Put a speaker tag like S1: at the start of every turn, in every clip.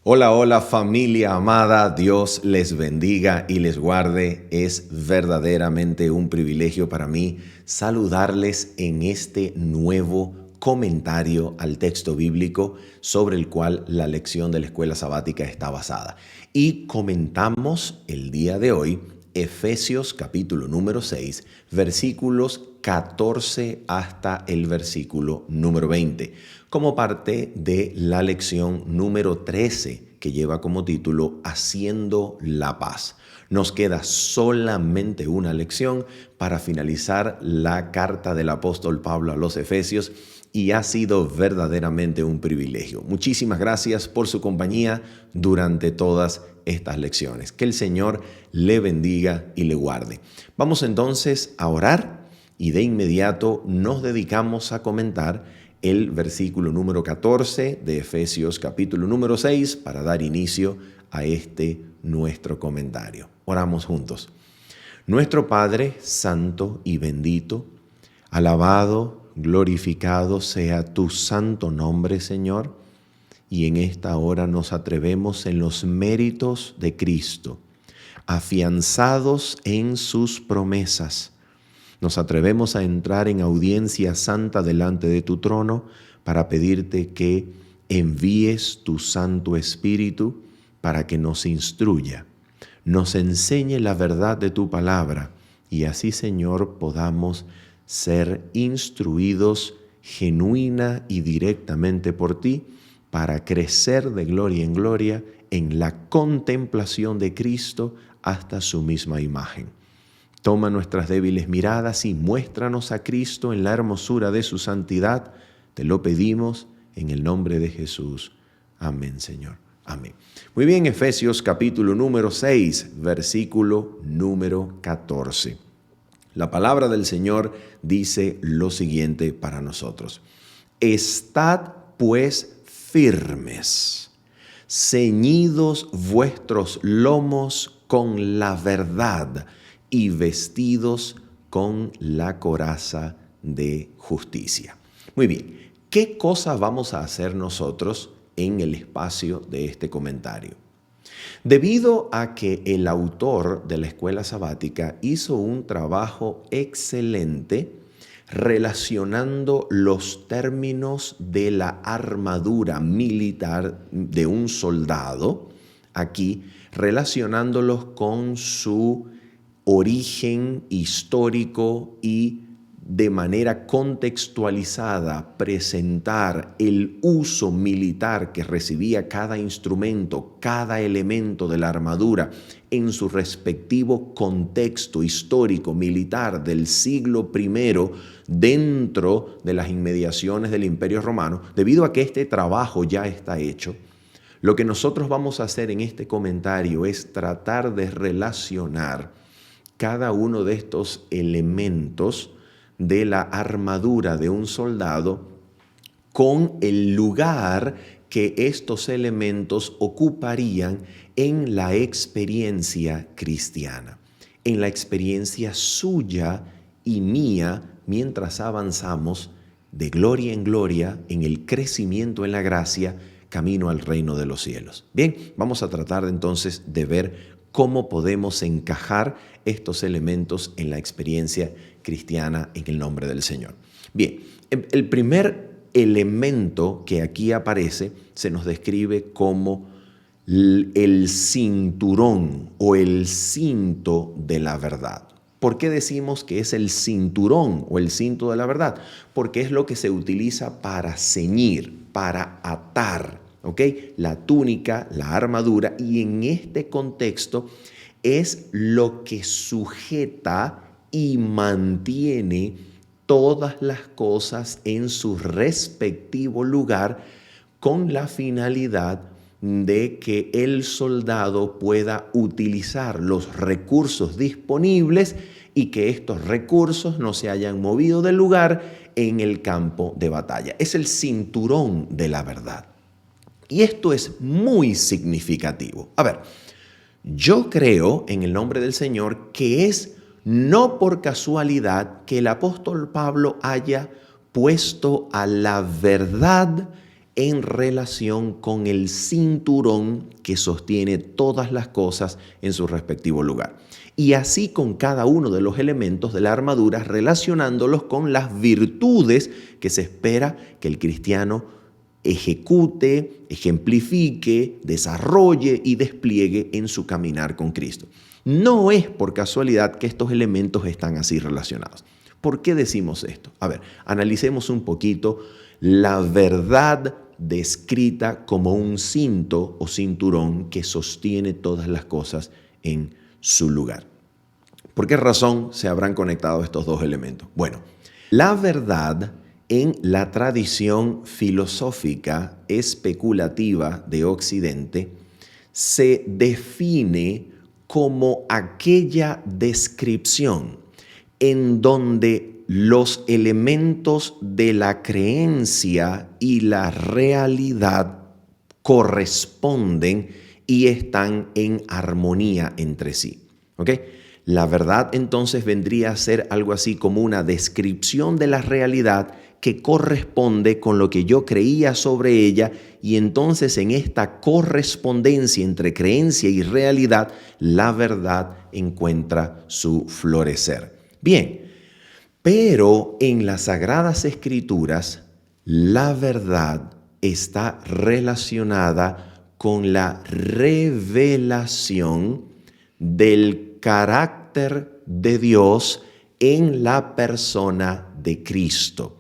S1: Hola, hola familia amada, Dios les bendiga y les guarde. Es verdaderamente un privilegio para mí saludarles en este nuevo comentario al texto bíblico sobre el cual la lección de la escuela sabática está basada. Y comentamos el día de hoy Efesios capítulo número 6, versículos 14 hasta el versículo número 20, como parte de la lección número 13 que lleva como título Haciendo la Paz. Nos queda solamente una lección para finalizar la carta del apóstol Pablo a los Efesios y ha sido verdaderamente un privilegio. Muchísimas gracias por su compañía durante todas estas lecciones. Que el Señor le bendiga y le guarde. Vamos entonces a orar y de inmediato nos dedicamos a comentar el versículo número 14 de Efesios capítulo número 6 para dar inicio a este nuestro comentario. Oramos juntos. Nuestro Padre santo y bendito, alabado, glorificado sea tu santo nombre, Señor, y en esta hora nos atrevemos en los méritos de Cristo, afianzados en sus promesas. Nos atrevemos a entrar en audiencia santa delante de tu trono para pedirte que envíes tu Santo Espíritu para que nos instruya, nos enseñe la verdad de tu palabra y así, Señor, podamos ser instruidos genuina y directamente por ti para crecer de gloria en gloria en la contemplación de Cristo hasta su misma imagen. Toma nuestras débiles miradas y muéstranos a Cristo en la hermosura de su santidad. Te lo pedimos en el nombre de Jesús. Amén, Señor. Amén. Muy bien, Efesios capítulo número 6, versículo número 14. La palabra del Señor dice lo siguiente para nosotros. Estad pues firmes, ceñidos vuestros lomos con la verdad y vestidos con la coraza de justicia. Muy bien, ¿qué cosa vamos a hacer nosotros en el espacio de este comentario? Debido a que el autor de la escuela sabática hizo un trabajo excelente relacionando los términos de la armadura militar de un soldado, aquí relacionándolos con su origen histórico y de manera contextualizada presentar el uso militar que recibía cada instrumento, cada elemento de la armadura en su respectivo contexto histórico militar del siglo I dentro de las inmediaciones del Imperio Romano. Debido a que este trabajo ya está hecho, lo que nosotros vamos a hacer en este comentario es tratar de relacionar cada uno de estos elementos de la armadura de un soldado con el lugar que estos elementos ocuparían en la experiencia cristiana, en la experiencia suya y mía mientras avanzamos de gloria en gloria en el crecimiento en la gracia camino al reino de los cielos. Bien, vamos a tratar entonces de ver cómo podemos encajar estos elementos en la experiencia cristiana en el nombre del Señor. Bien, el primer elemento que aquí aparece se nos describe como el cinturón o el cinto de la verdad. ¿Por qué decimos que es el cinturón o el cinto de la verdad? Porque es lo que se utiliza para ceñir, para atar, ¿ok? La túnica, la armadura, y en este contexto es lo que sujeta y mantiene todas las cosas en su respectivo lugar con la finalidad de que el soldado pueda utilizar los recursos disponibles y que estos recursos no se hayan movido del lugar en el campo de batalla. Es el cinturón de la verdad. Y esto es muy significativo. A ver, yo creo en el nombre del Señor que es no por casualidad que el apóstol Pablo haya puesto a la verdad en relación con el cinturón que sostiene todas las cosas en su respectivo lugar. Y así con cada uno de los elementos de la armadura, relacionándolos con las virtudes que se espera que el cristiano ejecute, ejemplifique, desarrolle y despliegue en su caminar con Cristo. No es por casualidad que estos elementos están así relacionados. ¿Por qué decimos esto? A ver, analicemos un poquito la verdad descrita como un cinto o cinturón que sostiene todas las cosas en su lugar. ¿Por qué razón se habrán conectado estos dos elementos? Bueno, la verdad en la tradición filosófica especulativa de Occidente se define como aquella descripción en donde los elementos de la creencia y la realidad corresponden y están en armonía entre sí. ¿Ok? La verdad entonces vendría a ser algo así como una descripción de la realidad que corresponde con lo que yo creía sobre ella, y entonces en esta correspondencia entre creencia y realidad, la verdad encuentra su florecer. Bien, pero en las Sagradas Escrituras, la verdad está relacionada con la revelación del carácter de Dios en la persona de Cristo.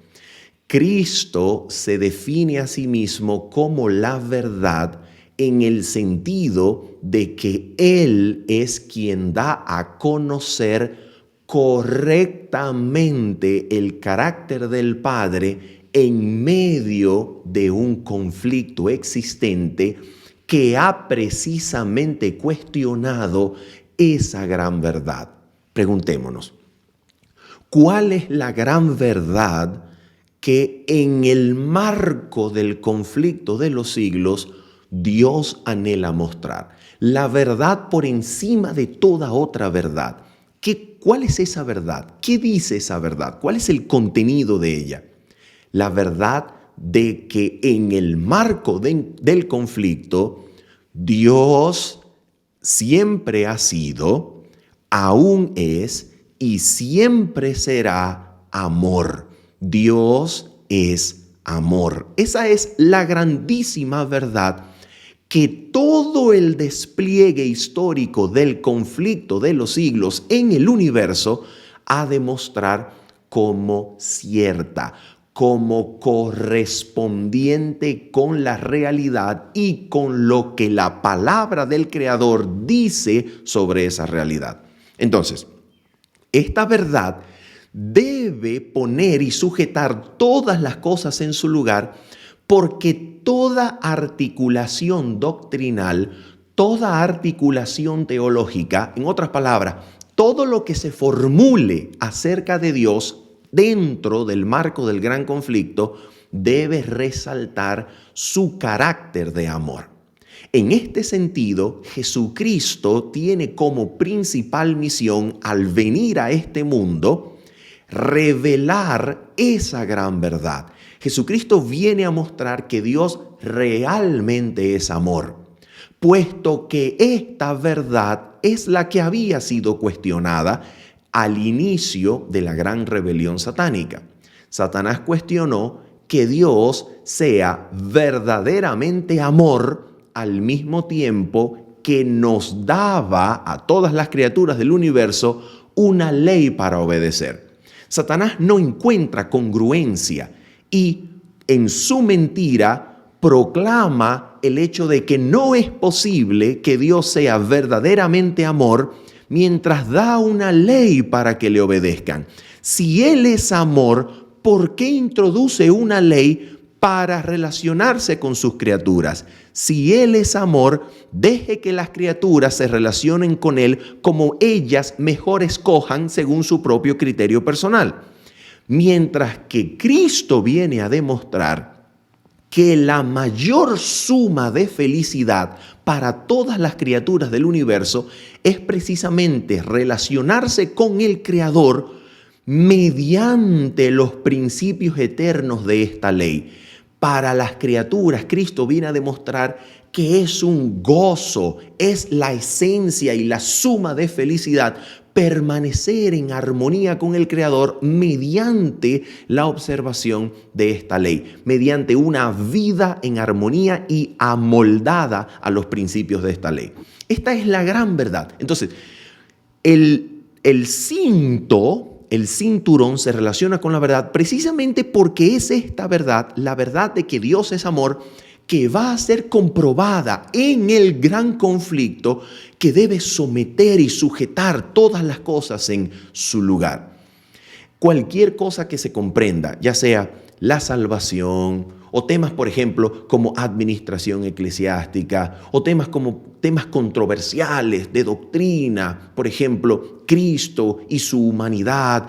S1: Cristo se define a sí mismo como la verdad en el sentido de que Él es quien da a conocer correctamente el carácter del Padre en medio de un conflicto existente que ha precisamente cuestionado esa gran verdad. Preguntémonos, ¿cuál es la gran verdad que en el marco del conflicto de los siglos Dios anhela mostrar? La verdad por encima de toda otra verdad. ¿Cuál es esa verdad? ¿Qué dice esa verdad? ¿Cuál es el contenido de ella? La verdad de que en el marco del conflicto, Dios siempre ha sido, aún es y siempre será amor. Dios es amor. Esa es la grandísima verdad que todo el despliegue histórico del conflicto de los siglos en el universo ha de mostrar como cierta, como correspondiente con la realidad y con lo que la palabra del Creador dice sobre esa realidad. Entonces, esta verdad debe poner y sujetar todas las cosas en su lugar, porque toda articulación doctrinal, toda articulación teológica, en otras palabras, todo lo que se formule acerca de Dios dentro del marco del gran conflicto debe resaltar su carácter de amor. En este sentido, Jesucristo tiene como principal misión al venir a este mundo revelar esa gran verdad. Jesucristo viene a mostrar que Dios realmente es amor, puesto que esta verdad es la que había sido cuestionada al inicio de la gran rebelión satánica. Satanás cuestionó que Dios sea verdaderamente amor al mismo tiempo que nos daba a todas las criaturas del universo una ley para obedecer. Satanás no encuentra congruencia y en su mentira proclama el hecho de que no es posible que Dios sea verdaderamente amor mientras da una ley para que le obedezcan. Si Él es amor, ¿por qué introduce una ley para relacionarse con sus criaturas? Si Él es amor, deje que las criaturas se relacionen con Él como ellas mejor escojan según su propio criterio personal. Mientras que Cristo viene a demostrar que la mayor suma de felicidad para todas las criaturas del universo es precisamente relacionarse con el Creador mediante los principios eternos de esta ley, para las criaturas, Cristo viene a demostrar que es un gozo, es la esencia y la suma de felicidad permanecer en armonía con el Creador mediante la observación de esta ley, mediante una vida en armonía y amoldada a los principios de esta ley. Esta es la gran verdad. Entonces, el cinturón se relaciona con la verdad precisamente porque es esta verdad, la verdad de que Dios es amor, que va a ser comprobada en el gran conflicto que debe someter y sujetar todas las cosas en su lugar. Cualquier cosa que se comprenda, ya sea la salvación o temas, por ejemplo, como administración eclesiástica o temas controversiales de doctrina, por ejemplo, Cristo y su humanidad,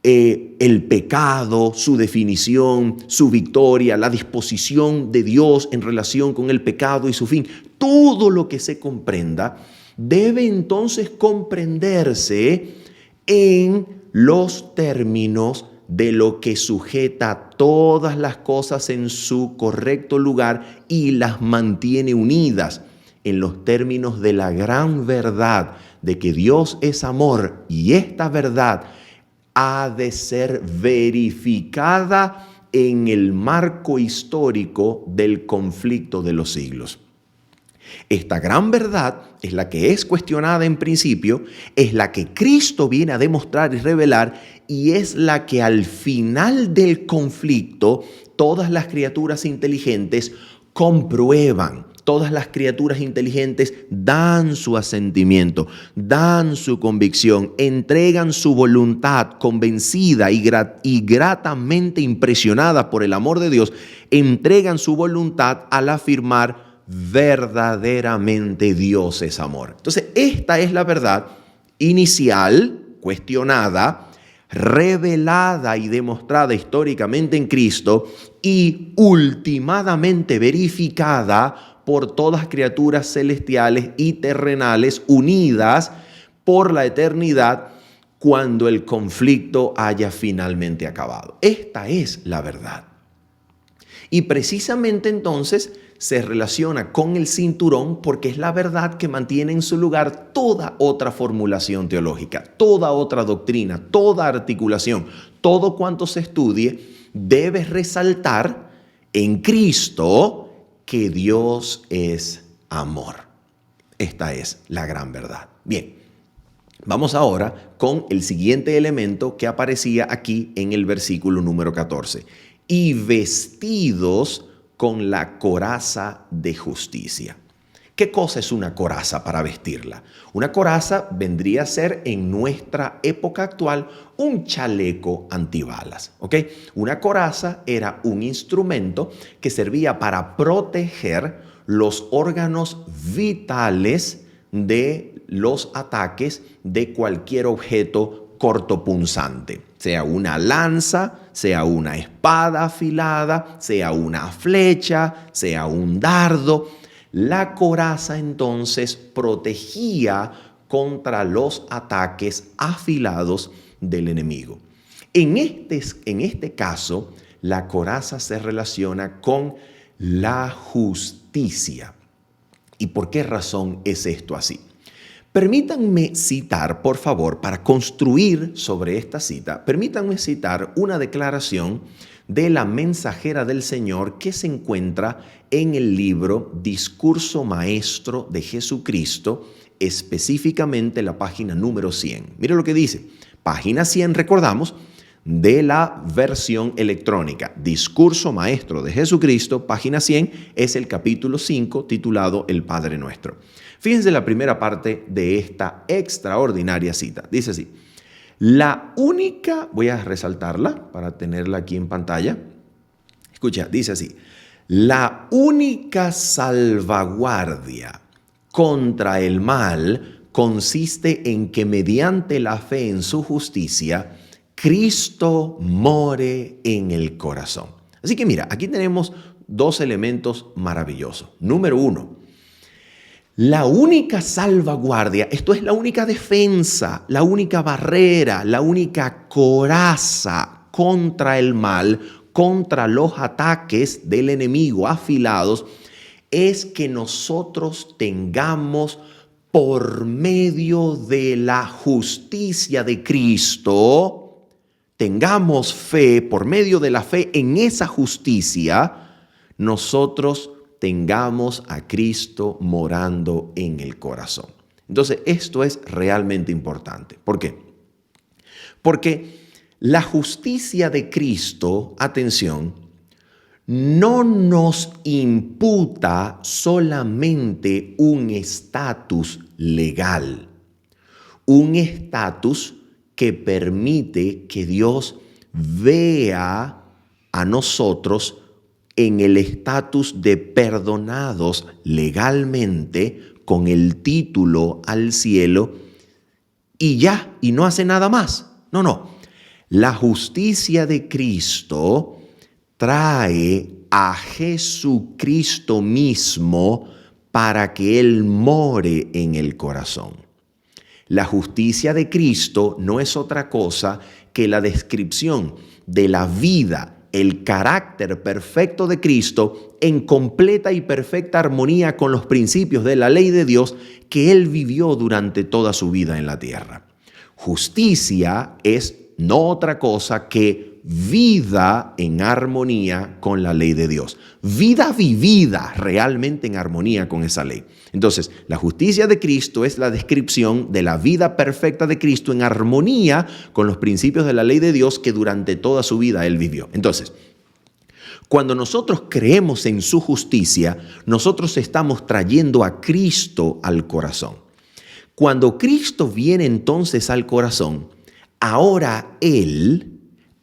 S1: el pecado, su definición, su victoria, la disposición de Dios en relación con el pecado y su fin. Todo lo que se comprenda debe entonces comprenderse en los términos de lo que sujeta todas las cosas en su correcto lugar y las mantiene unidas, en los términos de la gran verdad de que Dios es amor, y esta verdad ha de ser verificada en el marco histórico del conflicto de los siglos. Esta gran verdad es la que es cuestionada en principio, es la que Cristo viene a demostrar y revelar, y es la que al final del conflicto todas las criaturas inteligentes comprueban. Todas las criaturas inteligentes dan su asentimiento, dan su convicción, entregan su voluntad convencida y gratamente impresionada por el amor de Dios, entregan su voluntad al afirmar verdaderamente Dios es amor. Entonces, esta es la verdad inicial, cuestionada, revelada y demostrada históricamente en Cristo y ultimadamente verificada por todas criaturas celestiales y terrenales unidas por la eternidad cuando el conflicto haya finalmente acabado. Esta es la verdad. Y precisamente entonces se relaciona con el cinturón porque es la verdad que mantiene en su lugar toda otra formulación teológica, toda otra doctrina, toda articulación, todo cuanto se estudie debe resaltar en Cristo que Dios es amor. Esta es la gran verdad. Bien, vamos ahora con el siguiente elemento que aparecía aquí en el versículo número 14. Y vestidos con la coraza de justicia. ¿Qué cosa es una coraza para vestirla? Una coraza vendría a ser en nuestra época actual un chaleco antibalas, ¿ok? Una coraza era un instrumento que servía para proteger los órganos vitales de los ataques de cualquier objeto cortopunzante, sea una lanza, sea una espada afilada, sea una flecha, sea un dardo. La coraza entonces protegía contra los ataques afilados del enemigo. En este caso, la coraza se relaciona con la justicia. ¿Y por qué razón es esto así? Permítanme citar, por favor, para construir sobre esta cita, permítanme citar una declaración de la mensajera del Señor que se encuentra en el libro Discurso Maestro de Jesucristo, específicamente la página número 100. Mire lo que dice. Página 100, recordamos, de la versión electrónica. Discurso Maestro de Jesucristo, página 100, es el capítulo 5 titulado El Padre Nuestro. Fíjense la primera parte de esta extraordinaria cita. Dice así: la única, voy a resaltarla para tenerla aquí en pantalla. Escucha, dice así: la única salvaguardia contra el mal consiste en que mediante la fe en su justicia, Cristo more en el corazón. Así que mira, aquí tenemos dos elementos maravillosos. Número uno, la única salvaguardia, esto es la única defensa, la única barrera, la única coraza contra el mal, contra los ataques del enemigo afilados es que nosotros tengamos por medio de la justicia de Cristo, tengamos fe, por medio de la fe en esa justicia, nosotros tengamos a Cristo morando en el corazón. Entonces, esto es realmente importante. ¿Por qué? Porque la justicia de Cristo, atención, no nos imputa solamente un estatus legal, un estatus que permite que Dios vea a nosotros en el estatus de perdonados legalmente con el título al cielo y ya, y no hace nada más. No. La justicia de Cristo trae a Jesucristo mismo para que Él more en el corazón. La justicia de Cristo no es otra cosa que la descripción de la vida, el carácter perfecto de Cristo en completa y perfecta armonía con los principios de la ley de Dios que Él vivió durante toda su vida en la tierra. Justicia es no otra cosa que vida en armonía con la ley de Dios. Vida vivida realmente en armonía con esa ley. Entonces, la justicia de Cristo es la descripción de la vida perfecta de Cristo en armonía con los principios de la ley de Dios que durante toda su vida Él vivió. Entonces, cuando nosotros creemos en su justicia, nosotros estamos trayendo a Cristo al corazón. Cuando Cristo viene entonces al corazón, ahora Él,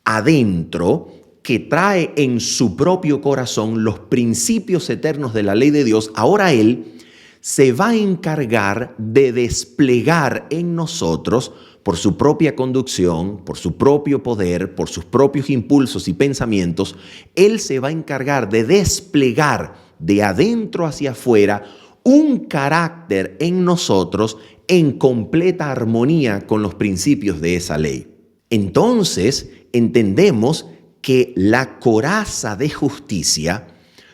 S1: adentro, que trae en su propio corazón los principios eternos de la ley de Dios, ahora Él se va a encargar de desplegar en nosotros, por su propia conducción, por su propio poder, por sus propios impulsos y pensamientos, Él se va a encargar de desplegar de adentro hacia afuera un carácter en nosotros en completa armonía con los principios de esa ley. Entonces, entendemos que la coraza de justicia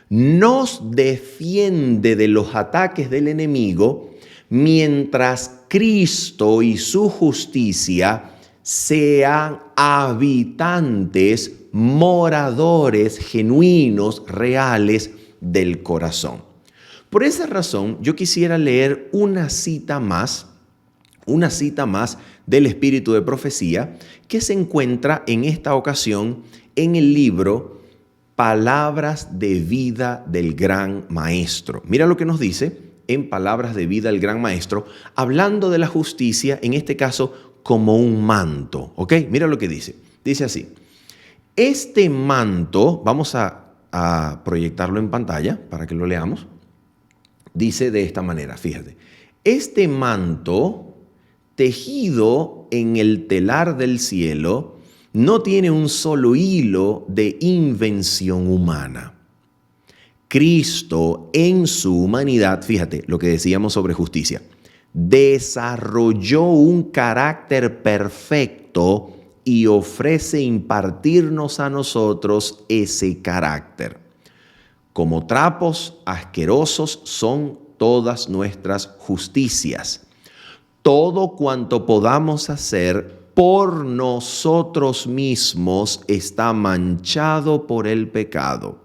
S1: nos defiende de los ataques del enemigo mientras Cristo y su justicia sean habitantes, moradores genuinos, reales del corazón. Por esa razón, yo quisiera leer una cita más del Espíritu de Profecía que se encuentra en esta ocasión en el libro Palabras de Vida del Gran Maestro. Mira lo que nos dice en Palabras de Vida del Gran Maestro, hablando de la justicia, en este caso, como un manto. ¿Ok? Mira lo que dice. Dice así: este manto, vamos a proyectarlo en pantalla para que lo leamos. Dice de esta manera, fíjate, este manto tejido en el telar del cielo no tiene un solo hilo de invención humana. Cristo en su humanidad, fíjate lo que decíamos sobre justicia, desarrolló un carácter perfecto y ofrece impartirnos a nosotros ese carácter. Como trapos asquerosos son todas nuestras justicias. Todo cuanto podamos hacer por nosotros mismos está manchado por el pecado.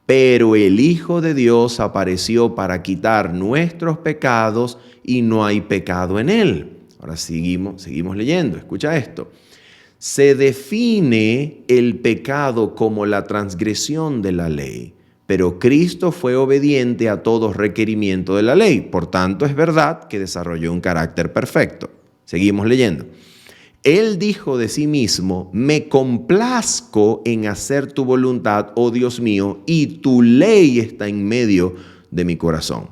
S1: Pero el Hijo de Dios apareció para quitar nuestros pecados y no hay pecado en él. Ahora seguimos leyendo. Escucha esto. Se define el pecado como la transgresión de la ley, pero Cristo fue obediente a todo requerimiento de la ley. Por tanto, es verdad que desarrolló un carácter perfecto. Seguimos leyendo. Él dijo de sí mismo: me complazco en hacer tu voluntad, oh Dios mío, y tu ley está en medio de mi corazón.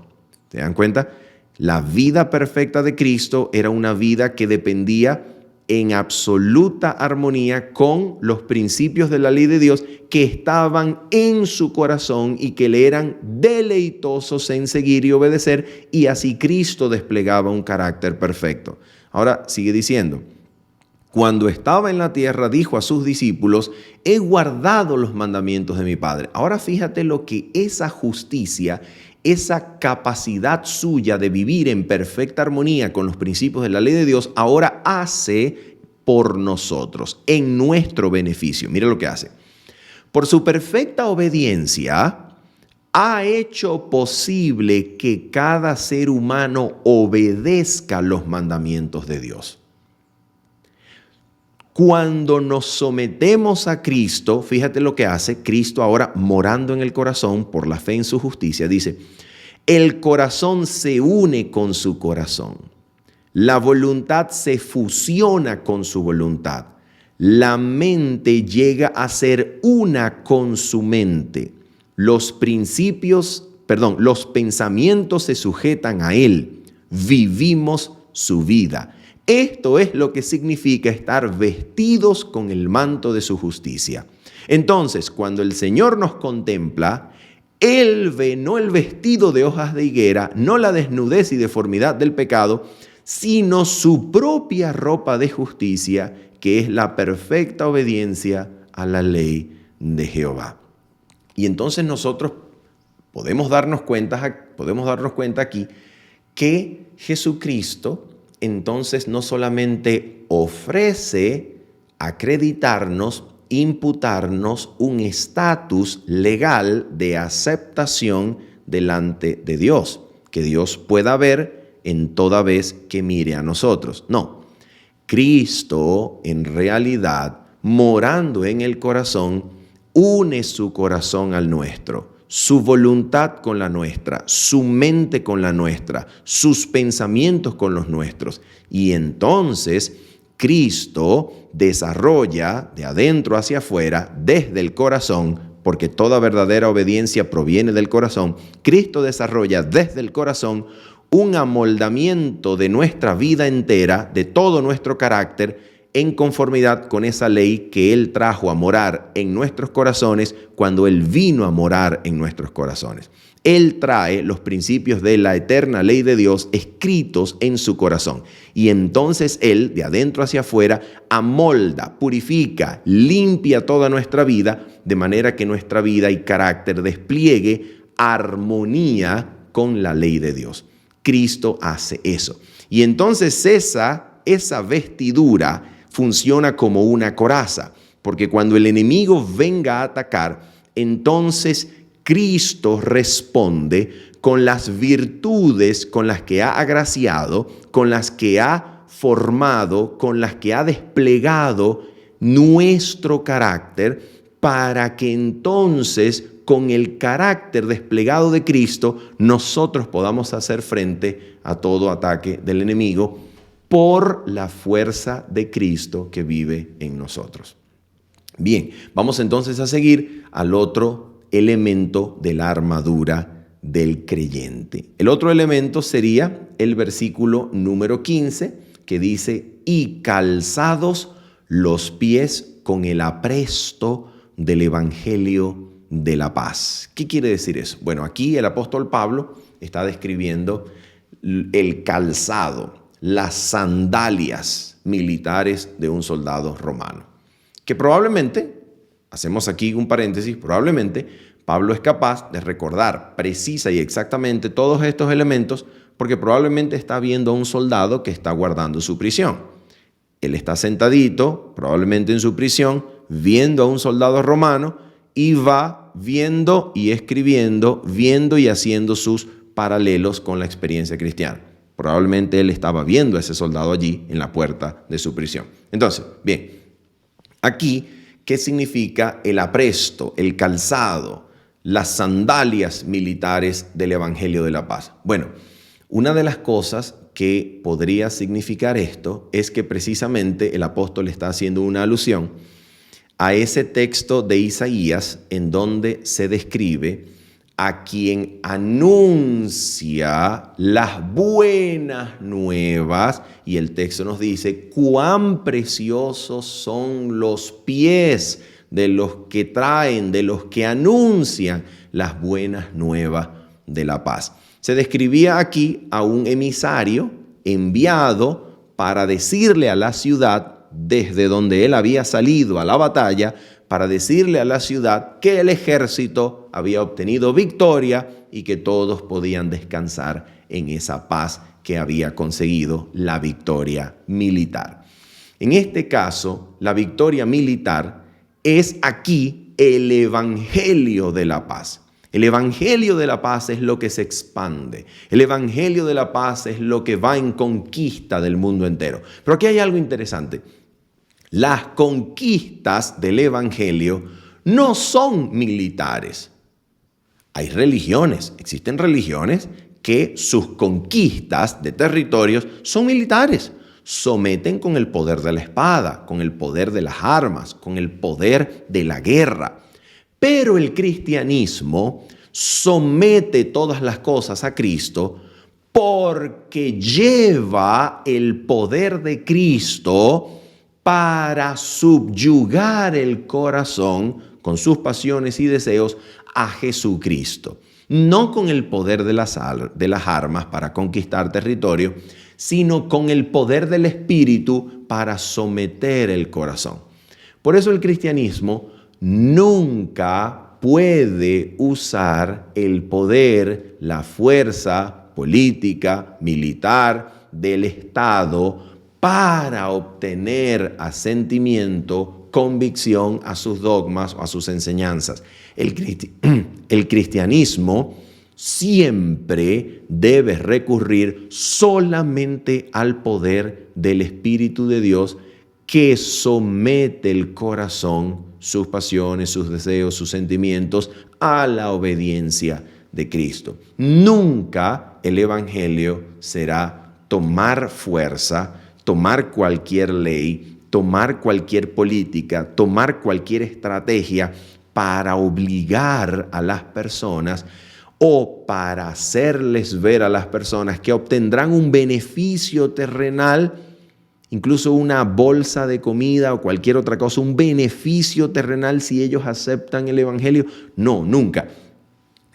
S1: ¿Se dan cuenta? La vida perfecta de Cristo era una vida que dependía en absoluta armonía con los principios de la ley de Dios que estaban en su corazón y que le eran deleitosos en seguir y obedecer, y así Cristo desplegaba un carácter perfecto. Ahora sigue diciendo: cuando estaba en la tierra, dijo a sus discípulos, he guardado los mandamientos de mi Padre. Ahora fíjate lo que esa justicia, esa capacidad suya de vivir en perfecta armonía con los principios de la ley de Dios, ahora hace por nosotros, en nuestro beneficio. Mira lo que hace. Por su perfecta obediencia, ha hecho posible que cada ser humano obedezca los mandamientos de Dios. Cuando nos sometemos a Cristo, fíjate lo que hace Cristo ahora morando en el corazón por la fe en su justicia. Dice, el corazón se une con su corazón. La voluntad se fusiona con su voluntad. La mente llega a ser una con su mente. Los pensamientos se sujetan a Él. Vivimos su vida. Esto es lo que significa estar vestidos con el manto de su justicia. Entonces, cuando el Señor nos contempla, Él ve no el vestido de hojas de higuera, no la desnudez y deformidad del pecado, sino su propia ropa de justicia, que es la perfecta obediencia a la ley de Jehová. Y entonces nosotros podemos darnos cuenta aquí que Jesucristo entonces no solamente ofrece acreditarnos, imputarnos un estatus legal de aceptación delante de Dios, que Dios pueda ver en toda vez que mire a nosotros. No, Cristo en realidad, morando en el corazón, une su corazón al nuestro. Su voluntad con la nuestra, su mente con la nuestra, sus pensamientos con los nuestros. Y entonces Cristo desarrolla de adentro hacia afuera, desde el corazón, porque toda verdadera obediencia proviene del corazón. Cristo desarrolla desde el corazón un amoldamiento de nuestra vida entera, de todo nuestro carácter, en conformidad con esa ley que Él trajo a morar en nuestros corazones cuando Él vino a morar en nuestros corazones. Él trae los principios de la eterna ley de Dios escritos en su corazón. Y entonces Él, de adentro hacia afuera, amolda, purifica, limpia toda nuestra vida, de manera que nuestra vida y carácter despliegue armonía con la ley de Dios. Cristo hace eso. Y entonces esa vestidura funciona como una coraza, porque cuando el enemigo venga a atacar, entonces Cristo responde con las virtudes con las que ha agraciado, con las que ha formado, con las que ha desplegado nuestro carácter, para que entonces con el carácter desplegado de Cristo nosotros podamos hacer frente a todo ataque del enemigo por la fuerza de Cristo que vive en nosotros. Bien, vamos entonces a seguir al otro elemento de la armadura del creyente. El otro elemento sería el versículo número 15, que dice, y calzados los pies con el apresto del evangelio de la paz. ¿Qué quiere decir eso? Bueno, aquí el apóstol Pablo está describiendo el calzado, las sandalias militares de un soldado romano, que probablemente, hacemos aquí un paréntesis, probablemente Pablo es capaz de recordar precisa y exactamente todos estos elementos porque probablemente está viendo a un soldado que está guardando su prisión. Él está sentadito, probablemente en su prisión, viendo a un soldado romano y va viendo y escribiendo, viendo y haciendo sus paralelos con la experiencia cristiana. Probablemente él estaba viendo a ese soldado allí en la puerta de su prisión. Entonces, bien, aquí, ¿qué significa el apresto, el calzado, las sandalias militares del Evangelio de la Paz? Bueno, una de las cosas que podría significar esto es que precisamente el apóstol está haciendo una alusión a ese texto de Isaías en donde se describe a quien anuncia las buenas nuevas, y el texto nos dice cuán preciosos son los pies de los que traen, de los que anuncian las buenas nuevas de la paz. Se describía aquí a un emisario enviado para decirle a la ciudad desde donde él había salido a la batalla para decirle a la ciudad que el ejército había obtenido victoria y que todos podían descansar en esa paz que había conseguido la victoria militar. En este caso, la victoria militar es aquí el evangelio de la paz. El evangelio de la paz es lo que se expande. El evangelio de la paz es lo que va en conquista del mundo entero. Pero aquí hay algo interesante. Las conquistas del evangelio no son militares. Hay religiones, existen religiones que sus conquistas de territorios son militares. Someten con el poder de la espada, con el poder de las armas, con el poder de la guerra. Pero el cristianismo somete todas las cosas a Cristo porque lleva el poder de Cristo para subyugar el corazón con sus pasiones y deseos a Jesucristo. No con el poder de las armas para conquistar territorio, sino con el poder del Espíritu para someter el corazón. Por eso el cristianismo nunca puede usar el poder, la fuerza política, militar del Estado para obtener asentimiento, convicción a sus dogmas o a sus enseñanzas. El cristianismo siempre debe recurrir solamente al poder del Espíritu de Dios que somete el corazón, sus pasiones, sus deseos, sus sentimientos a la obediencia de Cristo. Nunca el evangelio será tomar fuerza, tomar cualquier ley, tomar cualquier política, tomar cualquier estrategia para obligar a las personas o para hacerles ver a las personas que obtendrán un beneficio terrenal, incluso una bolsa de comida o cualquier otra cosa, un beneficio terrenal si ellos aceptan el evangelio. No, nunca.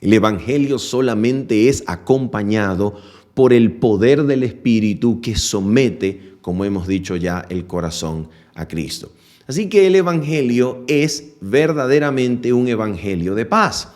S1: El evangelio solamente es acompañado por el poder del Espíritu que somete, como hemos dicho ya, el corazón a Cristo. Así que el evangelio es verdaderamente un evangelio de paz.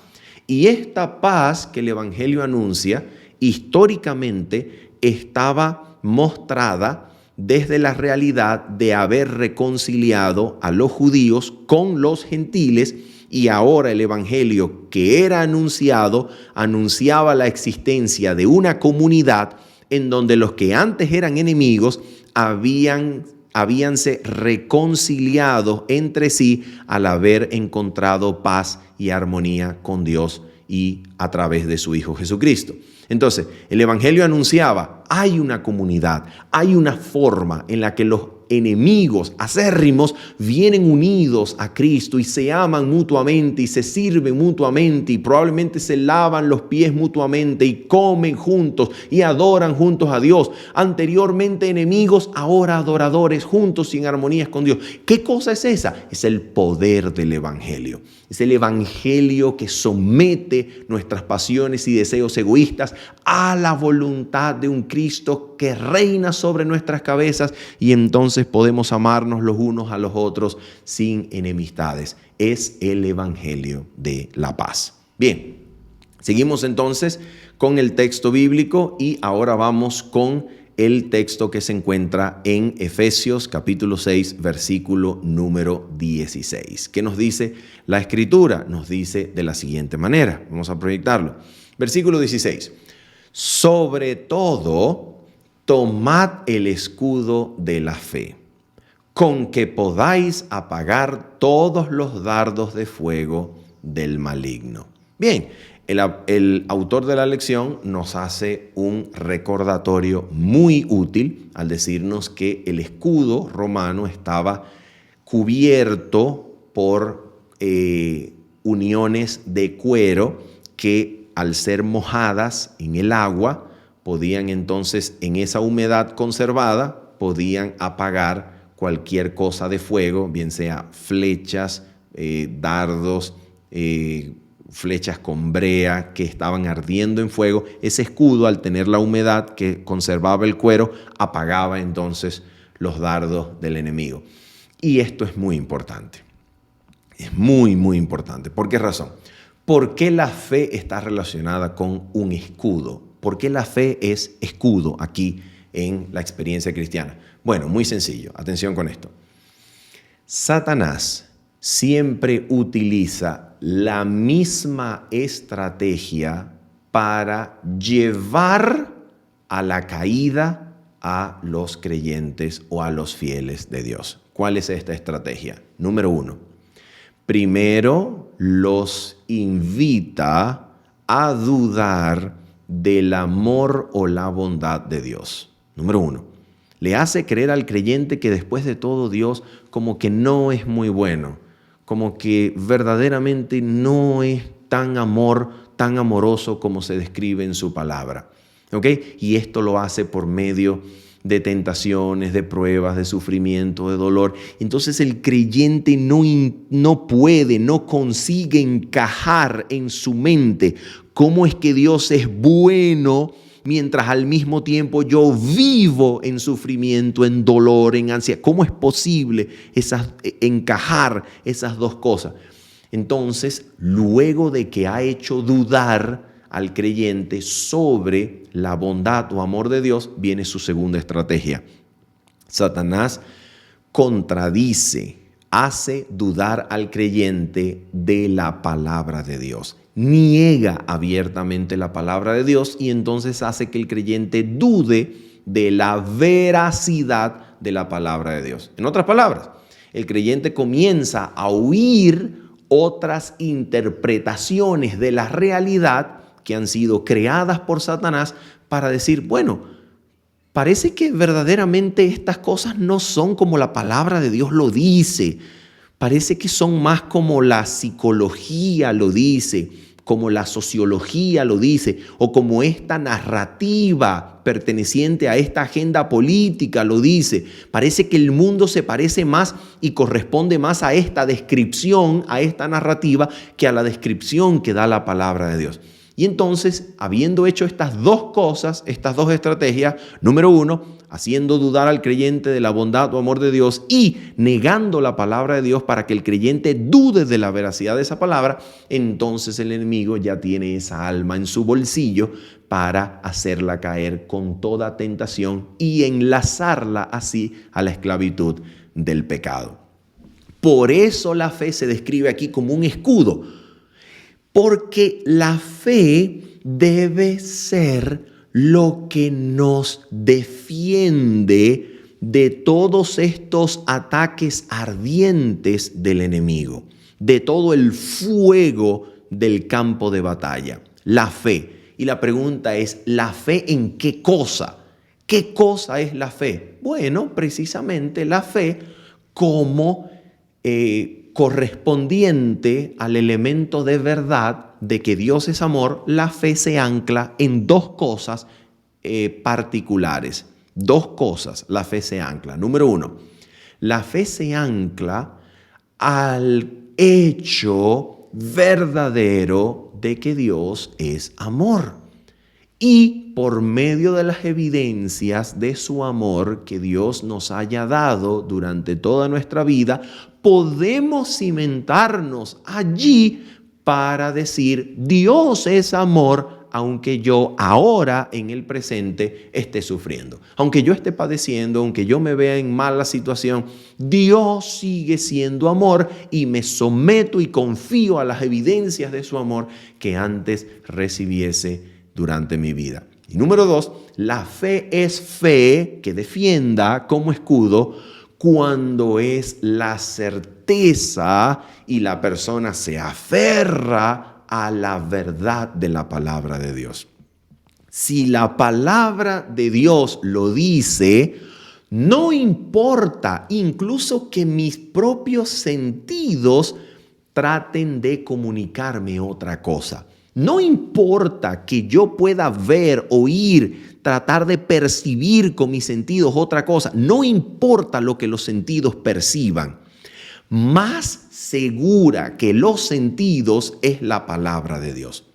S1: Y esta paz que el evangelio anuncia, históricamente estaba mostrada desde la realidad de haber reconciliado a los judíos con los gentiles, y ahora el evangelio que era anunciado anunciaba la existencia de una comunidad en donde los que antes eran enemigos habíanse reconciliado entre sí al haber encontrado paz y armonía con Dios y a través de su Hijo Jesucristo. Entonces, el evangelio anunciaba, hay una comunidad, hay una forma en la que los enemigos acérrimos vienen unidos a Cristo y se aman mutuamente y se sirven mutuamente y probablemente se lavan los pies mutuamente y comen juntos y adoran juntos a Dios. Anteriormente enemigos, ahora adoradores, juntos y en armonía con Dios. ¿Qué cosa es esa? Es el poder del evangelio. Es el evangelio que somete nuestras pasiones y deseos egoístas a la voluntad de un Cristo que reina sobre nuestras cabezas, y entonces podemos amarnos los unos a los otros sin enemistades. Es el evangelio de la paz. Bien, seguimos entonces con el texto bíblico y ahora vamos con el texto que se encuentra en Efesios capítulo 6, versículo número 16. ¿Qué nos dice la Escritura? Nos dice de la siguiente manera. Vamos a proyectarlo. Versículo 16. Sobre todo, tomad el escudo de la fe, con que podáis apagar todos los dardos de fuego del maligno. Bien, el autor de la lección nos hace un recordatorio muy útil al decirnos que el escudo romano estaba cubierto por uniones de cuero que, al ser mojadas en el agua, podían entonces, en esa humedad conservada, podían apagar cualquier cosa de fuego, bien sea flechas, dardos, flechas con brea que estaban ardiendo en fuego. Ese escudo, al tener la humedad que conservaba el cuero, apagaba entonces los dardos del enemigo. Y esto es muy importante. Es muy, muy importante. ¿Por qué razón? ¿Por qué la fe está relacionada con un escudo? ¿Por qué la fe es escudo aquí en la experiencia cristiana? Bueno, muy sencillo. Atención con esto. Satanás siempre utiliza la misma estrategia para llevar a la caída a los creyentes o a los fieles de Dios. ¿Cuál es esta estrategia? Número 1. Primero los invita a dudar del amor o la bondad de Dios. Número 1. Le hace creer al creyente que después de todo Dios como que no es muy bueno, como que verdaderamente no es tan amoroso como se describe en su palabra. ¿Ok? Y esto lo hace por medio de tentaciones, de pruebas, de sufrimiento, de dolor. Entonces el creyente no puede, no consigue encajar en su mente cómo es que Dios es bueno, mientras al mismo tiempo yo vivo en sufrimiento, en dolor, en ansiedad. ¿Cómo es posible encajar esas dos cosas? Entonces, luego de que ha hecho dudar al creyente sobre la bondad o amor de Dios, viene su segunda estrategia. Satanás contradice, hace dudar al creyente de la palabra de Dios. Niega abiertamente la palabra de Dios y entonces hace que el creyente dude de la veracidad de la palabra de Dios. En otras palabras, el creyente comienza a oír otras interpretaciones de la realidad que han sido creadas por Satanás para decir, bueno, parece que verdaderamente estas cosas no son como la palabra de Dios lo dice. Parece que son más como la psicología lo dice, como la sociología lo dice, o como esta narrativa perteneciente a esta agenda política lo dice. Parece que el mundo se parece más y corresponde más a esta descripción, a esta narrativa, que a la descripción que da la palabra de Dios. Y entonces, habiendo hecho estas dos cosas, estas dos estrategias, número 1, haciendo dudar al creyente de la bondad o amor de Dios y negando la palabra de Dios para que el creyente dude de la veracidad de esa palabra, entonces el enemigo ya tiene esa alma en su bolsillo para hacerla caer con toda tentación y enlazarla así a la esclavitud del pecado. Por eso la fe se describe aquí como un escudo. Porque la fe debe ser lo que nos defiende de todos estos ataques ardientes del enemigo, de todo el fuego del campo de batalla. La fe. Y la pregunta es, ¿la fe en qué cosa? ¿Qué cosa es la fe? Bueno, precisamente la fe como correspondiente al elemento de verdad de que Dios es amor. La fe se ancla en dos cosas particulares. Dos cosas la fe se ancla. Número 1, la fe se ancla al hecho verdadero de que Dios es amor. Y por medio de las evidencias de su amor que Dios nos haya dado durante toda nuestra vida, podemos cimentarnos allí para decir, Dios es amor, aunque yo ahora en el presente esté sufriendo. Aunque yo esté padeciendo, aunque yo me vea en mala situación, Dios sigue siendo amor y me someto y confío a las evidencias de su amor que antes recibiese durante mi vida. Y número 2, la fe es fe que defienda como escudo cuando es la certeza y la persona se aferra a la verdad de la palabra de Dios. Si la palabra de Dios lo dice, no importa incluso que mis propios sentidos traten de comunicarme otra cosa. No importa que yo pueda ver, oír, tratar de percibir con mis sentidos otra cosa. No importa lo que los sentidos perciban. Más segura que los sentidos es la palabra de Dios.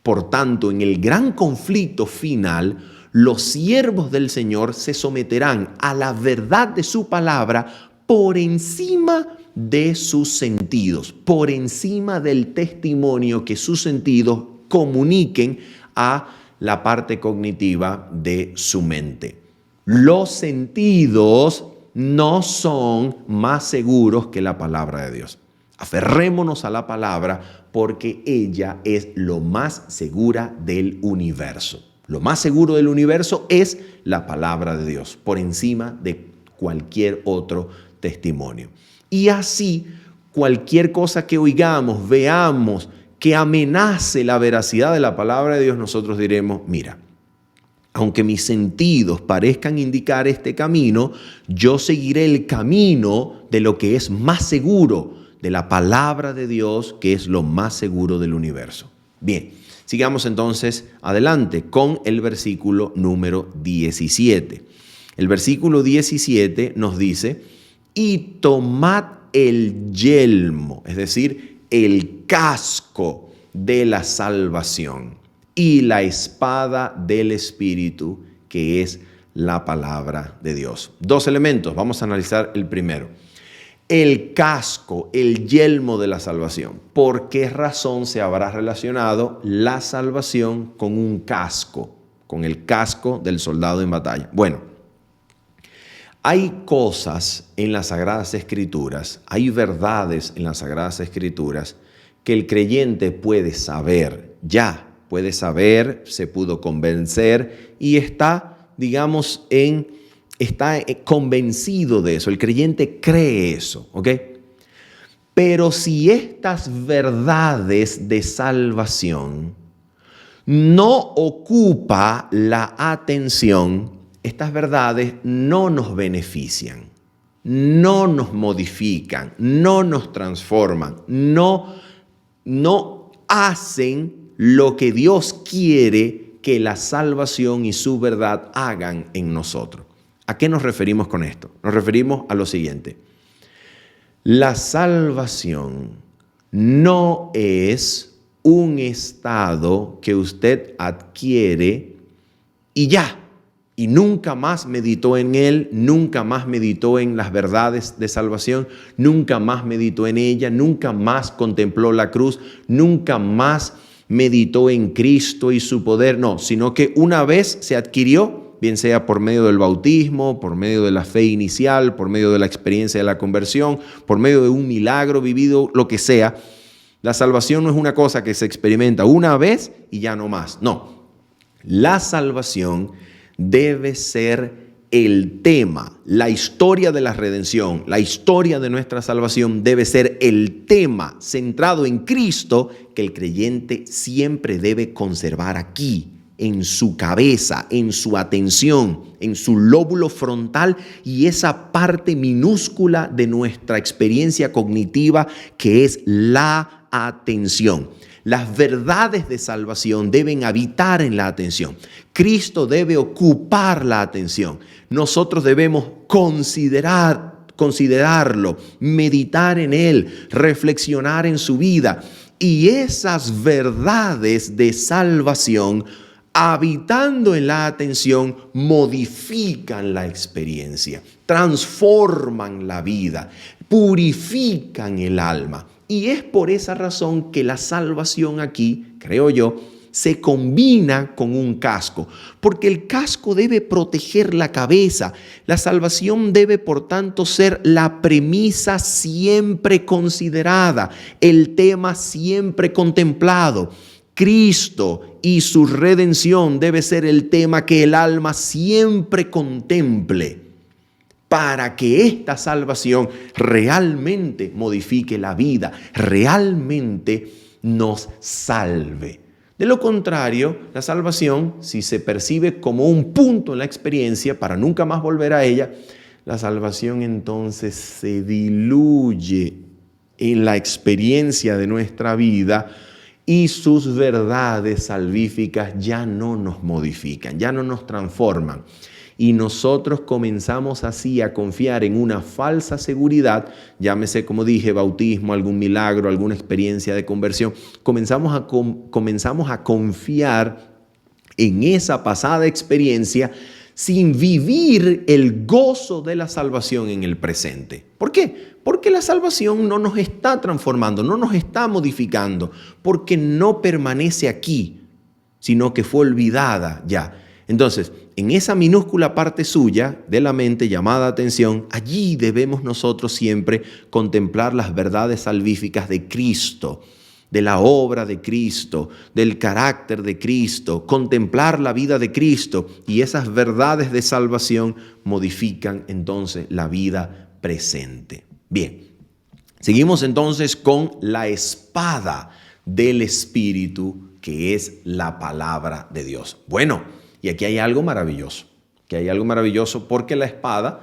S1: Por tanto, en el gran conflicto final, Los siervos del Señor se someterán a la verdad de su palabra por encima de sus sentidos, por encima del testimonio que sus sentidos comuniquen a la parte cognitiva de su mente. Los sentidos no son más seguros que la palabra de Dios. Aferrémonos a la palabra porque ella es lo más segura del universo. Lo más seguro del universo es la palabra de Dios, por encima de cualquier otro testimonio. Y así, cualquier cosa que oigamos, veamos, que amenace la veracidad de la palabra de Dios, nosotros diremos, mira, aunque mis sentidos parezcan indicar este camino, yo seguiré el camino de lo que es más seguro, de la palabra de Dios, que es lo más seguro del universo. Bien, sigamos entonces adelante con el versículo número 17. El versículo 17 nos dice, y tomad el yelmo, es decir, el casco de la salvación y la espada del Espíritu, que es la palabra de Dios. Dos elementos, vamos a analizar el primero. El casco, el yelmo de la salvación. ¿Por qué razón se habrá relacionado la salvación con un casco, con el casco del soldado en batalla? Bueno, hay cosas en las Sagradas Escrituras, hay verdades en las Sagradas Escrituras que el creyente puede saber, puede saber, se pudo convencer y está, digamos, está convencido de eso. El creyente cree eso, ¿ok? Pero si estas verdades de salvación no ocupa la atención, estas verdades no nos benefician, no nos modifican, no nos transforman, no hacen lo que Dios quiere que la salvación y su verdad hagan en nosotros. ¿A qué nos referimos con esto? Nos referimos a lo siguiente. La salvación no es un estado que usted adquiere y ya, y nunca más meditó en él, nunca más meditó en las verdades de salvación, nunca más meditó en ella, nunca más contempló la cruz, nunca más meditó en Cristo y su poder. No, sino que una vez se adquirió, bien sea por medio del bautismo, por medio de la fe inicial, por medio de la experiencia de la conversión, por medio de un milagro vivido, lo que sea. La salvación no es una cosa que se experimenta una vez y ya no más. No, la salvación debe ser el tema, la historia de la redención, la historia de nuestra salvación debe ser el tema centrado en Cristo que el creyente siempre debe conservar aquí, en su cabeza, en su atención, en su lóbulo frontal y esa parte minúscula de nuestra experiencia cognitiva que es la atención. Las verdades de salvación deben habitar en la atención. Cristo debe ocupar la atención. Nosotros debemos considerarlo, meditar en Él, reflexionar en su vida. Y esas verdades de salvación, habitando en la atención, modifican la experiencia, transforman la vida, purifican el alma. Y es por esa razón que la salvación aquí, creo yo, se combina con un casco, porque el casco debe proteger la cabeza. La salvación debe, por tanto, ser la premisa siempre considerada, el tema siempre contemplado. Cristo y su redención debe ser el tema que el alma siempre contemple, para que esta salvación realmente modifique la vida, realmente nos salve. De lo contrario, la salvación, si se percibe como un punto en la experiencia para nunca más volver a ella, la salvación entonces se diluye en la experiencia de nuestra vida y sus verdades salvíficas ya no nos modifican, ya no nos transforman. Y nosotros comenzamos así a confiar en una falsa seguridad, llámese, como dije, bautismo, algún milagro, alguna experiencia de conversión. Comenzamos a confiar en esa pasada experiencia sin vivir el gozo de la salvación en el presente. ¿Por qué? Porque la salvación no nos está transformando, no nos está modificando, porque no permanece aquí, sino que fue olvidada ya. Entonces, en esa minúscula parte suya de la mente llamada atención, allí debemos nosotros siempre contemplar las verdades salvíficas de Cristo, de la obra de Cristo, del carácter de Cristo, contemplar la vida de Cristo, y esas verdades de salvación modifican entonces la vida presente. Bien, seguimos entonces con la espada del Espíritu, que es la palabra de Dios. Bueno, y aquí hay algo maravilloso, porque la espada,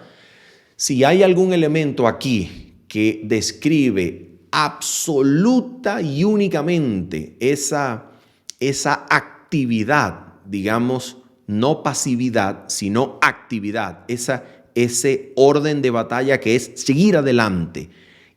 S1: si hay algún elemento aquí que describe absoluta y únicamente esa actividad, digamos, no pasividad, sino actividad, ese orden de batalla que es seguir adelante,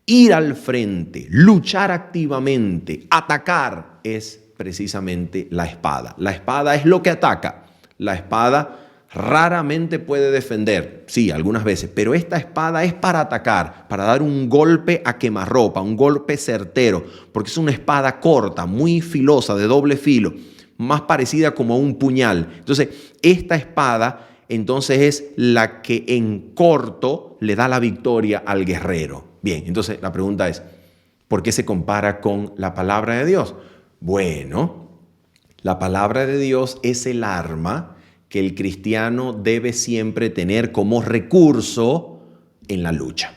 S1: ir al frente, luchar activamente, atacar, es precisamente la espada. La espada es lo que ataca. La espada raramente puede defender, sí, algunas veces, pero esta espada es para atacar, para dar un golpe a quemarropa, un golpe certero, porque es una espada corta, muy filosa, de doble filo, más parecida como a un puñal. Entonces, esta espada entonces es la que en corto le da la victoria al guerrero. Bien, entonces la pregunta es, ¿por qué se compara con la palabra de Dios? Bueno, la palabra de Dios es el arma que el cristiano debe siempre tener como recurso en la lucha.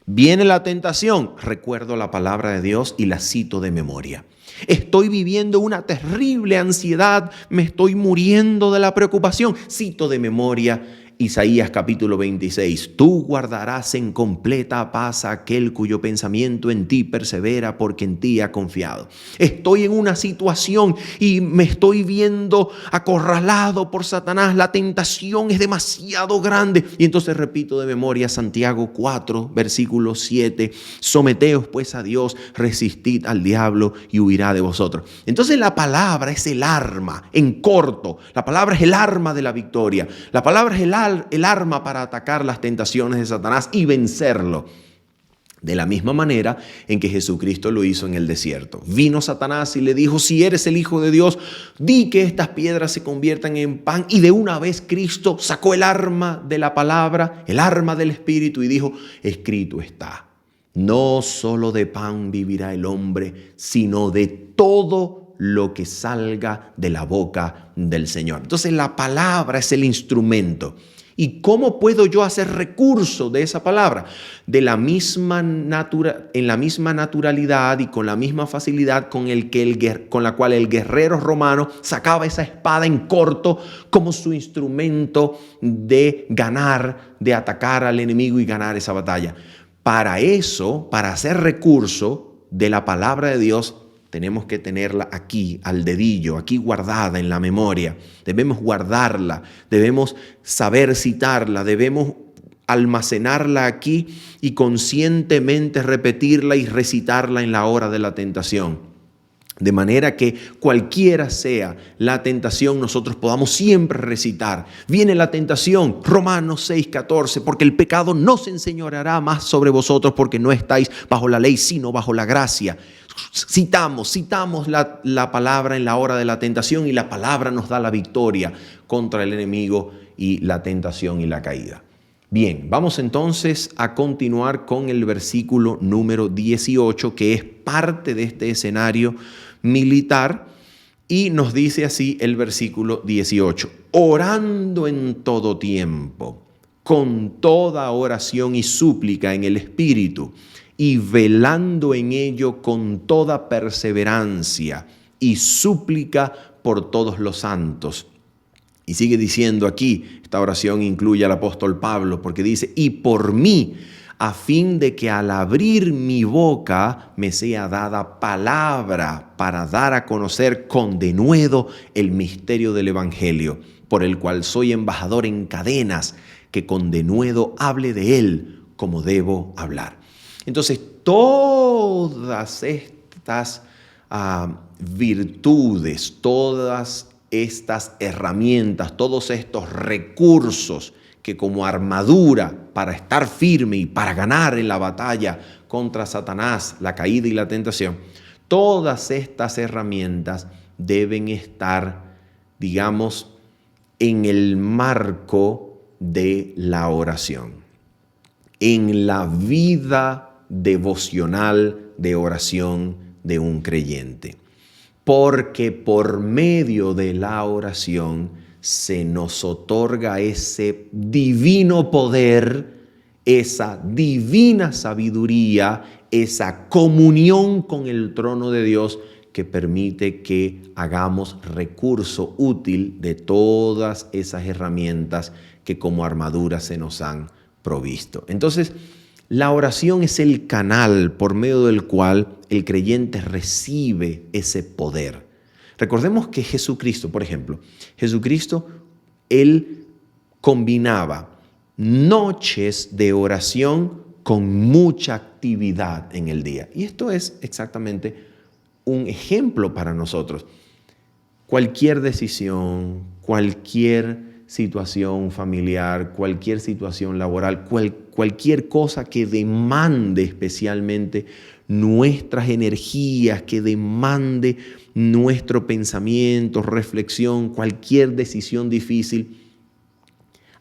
S1: Viene la tentación, recuerdo la palabra de Dios y la cito de memoria. Estoy viviendo una terrible ansiedad, me estoy muriendo de la preocupación. Cito de memoria Isaías capítulo 26. Tú guardarás en completa paz a aquel cuyo pensamiento en ti persevera, porque en ti ha confiado. Estoy en una situación y me estoy viendo acorralado por Satanás. La tentación es demasiado grande. Y entonces repito de memoria Santiago 4, versículo 7. Someteos pues a Dios, resistid al diablo y huirá de vosotros. Entonces la palabra es el arma, en corto. La palabra es el arma de la victoria. La palabra es el arma para atacar las tentaciones de Satanás y vencerlo. De la misma manera en que Jesucristo lo hizo en el desierto. Vino Satanás y le dijo, si eres el Hijo de Dios, di que estas piedras se conviertan en pan. Y de una vez Cristo sacó el arma de la palabra, el arma del Espíritu, y dijo, escrito está. No solo de pan vivirá el hombre, sino de todo lo que salga de la boca del Señor. Entonces la palabra es el instrumento. ¿Y cómo puedo yo hacer recurso de esa palabra? En la misma naturalidad y con la misma facilidad con la cual el guerrero romano sacaba esa espada en corto como su instrumento de ganar, de atacar al enemigo y ganar esa batalla. Para eso, para hacer recurso de la palabra de Dios, tenemos que tenerla aquí, al dedillo, aquí guardada en la memoria. Debemos guardarla, debemos saber citarla, debemos almacenarla aquí y conscientemente repetirla y recitarla en la hora de la tentación. De manera que cualquiera sea la tentación, nosotros podamos siempre recitar. Viene la tentación, Romanos 6:14, porque el pecado no se enseñoreará más sobre vosotros, porque no estáis bajo la ley, sino bajo la gracia. Citamos la palabra en la hora de la tentación y la palabra nos da la victoria contra el enemigo y la tentación y la caída. Bien, vamos entonces a continuar con el versículo número 18, que es parte de este escenario militar, y nos dice así el versículo 18: orando en todo tiempo, con toda oración y súplica en el Espíritu, y velando en ello con toda perseverancia y súplica por todos los santos. Y sigue diciendo aquí, esta oración incluye al apóstol Pablo, porque dice, y por mí, a fin de que al abrir mi boca me sea dada palabra para dar a conocer con denuedo el misterio del Evangelio, por el cual soy embajador en cadenas, que con denuedo hable de él como debo hablar. Entonces, todas estas virtudes, todas estas herramientas, todos estos recursos que como armadura para estar firme y para ganar en la batalla contra Satanás, la caída y la tentación, todas estas herramientas deben estar, digamos, en el marco de la oración, en la vida devocional de oración de un creyente. Porque por medio de la oración se nos otorga ese divino poder, esa divina sabiduría, esa comunión con el trono de Dios que permite que hagamos recurso útil de todas esas herramientas que como armadura se nos han provisto. Entonces, la oración es el canal por medio del cual el creyente recibe ese poder. Recordemos que Jesucristo, por ejemplo, Él combinaba noches de oración con mucha actividad en el día. Y esto es exactamente un ejemplo para nosotros. Cualquier decisión, cualquier situación familiar, cualquier situación laboral, cualquier cosa que demande especialmente nuestras energías, que demande nuestro pensamiento, reflexión, cualquier decisión difícil,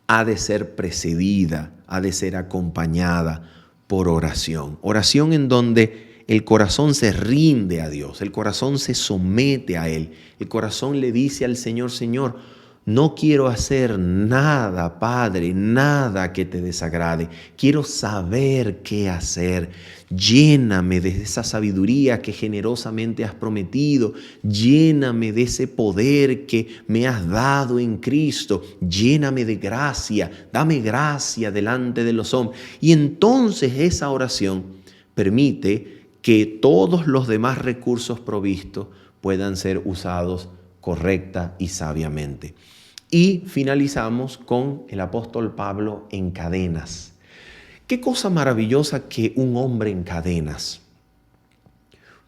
S1: ha de ser precedida, ha de ser acompañada por oración. Oración en donde el corazón se rinde a Dios, el corazón se somete a Él, el corazón le dice al Señor, Señor, no quiero hacer nada, Padre, nada que te desagrade. Quiero saber qué hacer. Lléname de esa sabiduría que generosamente has prometido. Lléname de ese poder que me has dado en Cristo. Lléname de gracia. Dame gracia delante de los hombres. Y entonces esa oración permite que todos los demás recursos provistos puedan ser usados correcta y sabiamente. Y finalizamos con el apóstol Pablo en cadenas. Qué cosa maravillosa que un hombre en cadenas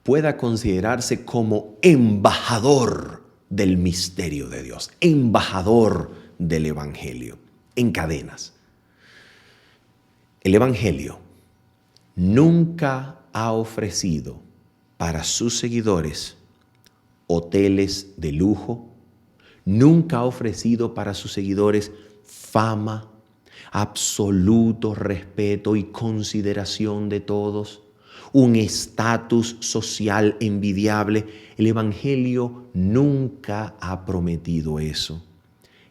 S1: pueda considerarse como embajador del misterio de Dios, embajador del Evangelio, en cadenas. El Evangelio nunca ha ofrecido para sus seguidores hoteles de lujo, nunca ha ofrecido para sus seguidores fama, absoluto respeto y consideración de todos, un estatus social envidiable. El Evangelio nunca ha prometido eso.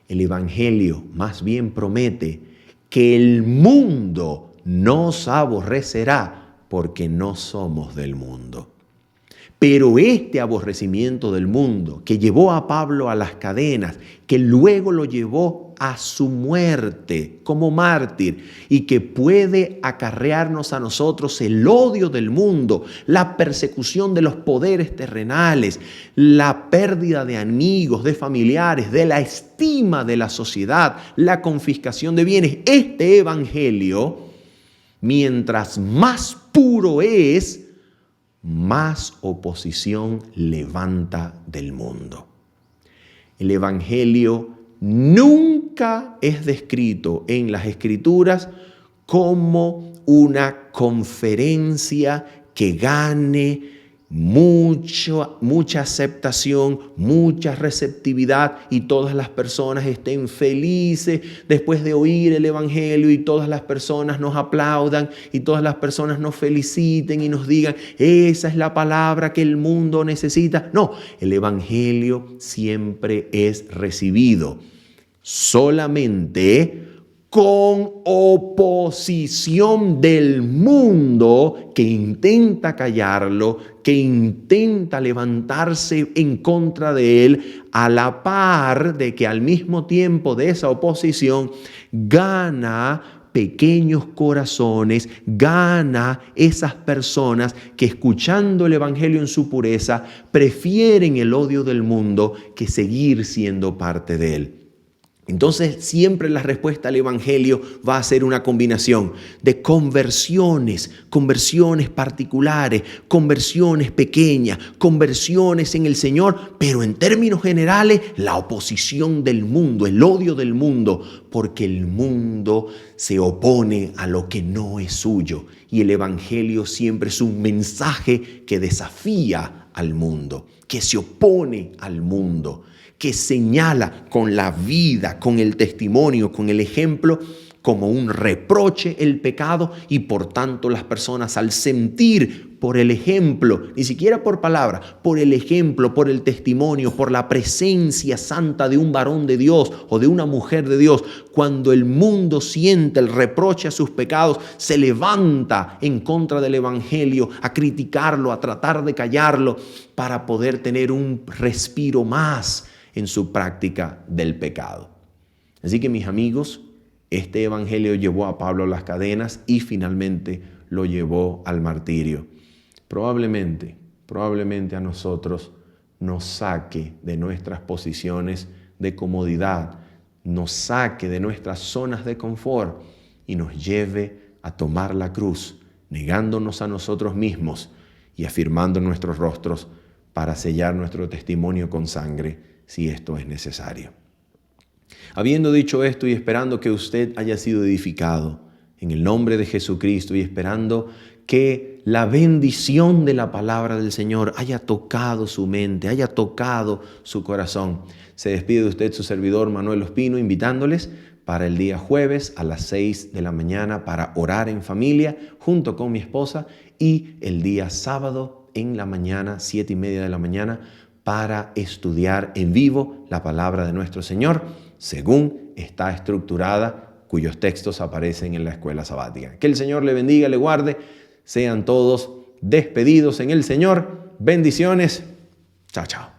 S1: El Evangelio más bien promete que el mundo nos aborrecerá porque no somos del mundo. Pero este aborrecimiento del mundo que llevó a Pablo a las cadenas, que luego lo llevó a su muerte como mártir y que puede acarrearnos a nosotros el odio del mundo, la persecución de los poderes terrenales, la pérdida de amigos, de familiares, de la estima de la sociedad, la confiscación de bienes. Este evangelio, mientras más puro es, más oposición levanta del mundo. El Evangelio nunca es descrito en las Escrituras como una conferencia que gane mucha aceptación, mucha receptividad y todas las personas estén felices después de oír el Evangelio y todas las personas nos aplaudan y todas las personas nos feliciten y nos digan, esa es la palabra que el mundo necesita. No, el Evangelio siempre es recibido solamente con oposición del mundo que intenta callarlo, que intenta levantarse en contra de él, a la par de que al mismo tiempo de esa oposición gana pequeños corazones, gana esas personas que escuchando el Evangelio en su pureza prefieren el odio del mundo que seguir siendo parte de él. Entonces siempre la respuesta al Evangelio va a ser una combinación de conversiones particulares, conversiones pequeñas, conversiones en el Señor, pero en términos generales la oposición del mundo, el odio del mundo, porque el mundo se opone a lo que no es suyo y el Evangelio siempre es un mensaje que desafía al mundo, que se opone al mundo, que señala con la vida, con el testimonio, con el ejemplo, como un reproche el pecado y por tanto las personas al sentir por el ejemplo, ni siquiera por palabra, por el ejemplo, por el testimonio, por la presencia santa de un varón de Dios o de una mujer de Dios, cuando el mundo siente el reproche a sus pecados, se levanta en contra del Evangelio a criticarlo, a tratar de callarlo para poder tener un respiro más en su práctica del pecado. Así que mis amigos, este evangelio llevó a Pablo a las cadenas y finalmente lo llevó al martirio. Probablemente a nosotros nos saque de nuestras posiciones de comodidad, nos saque de nuestras zonas de confort y nos lleve a tomar la cruz, negándonos a nosotros mismos y afirmando nuestros rostros para sellar nuestro testimonio con sangre, si esto es necesario. Habiendo dicho esto y esperando que usted haya sido edificado en el nombre de Jesucristo y esperando que la bendición de la palabra del Señor haya tocado su mente, haya tocado su corazón, se despide de usted su servidor Manuel Ospino, invitándoles para el día jueves a las 6 de la mañana para orar en familia junto con mi esposa y el día sábado en la mañana, 7:30 de la mañana, para estudiar en vivo la palabra de nuestro Señor, según está estructurada, cuyos textos aparecen en la escuela sabática. Que el Señor le bendiga, le guarde, sean todos despedidos en el Señor. Bendiciones. Chao, chao.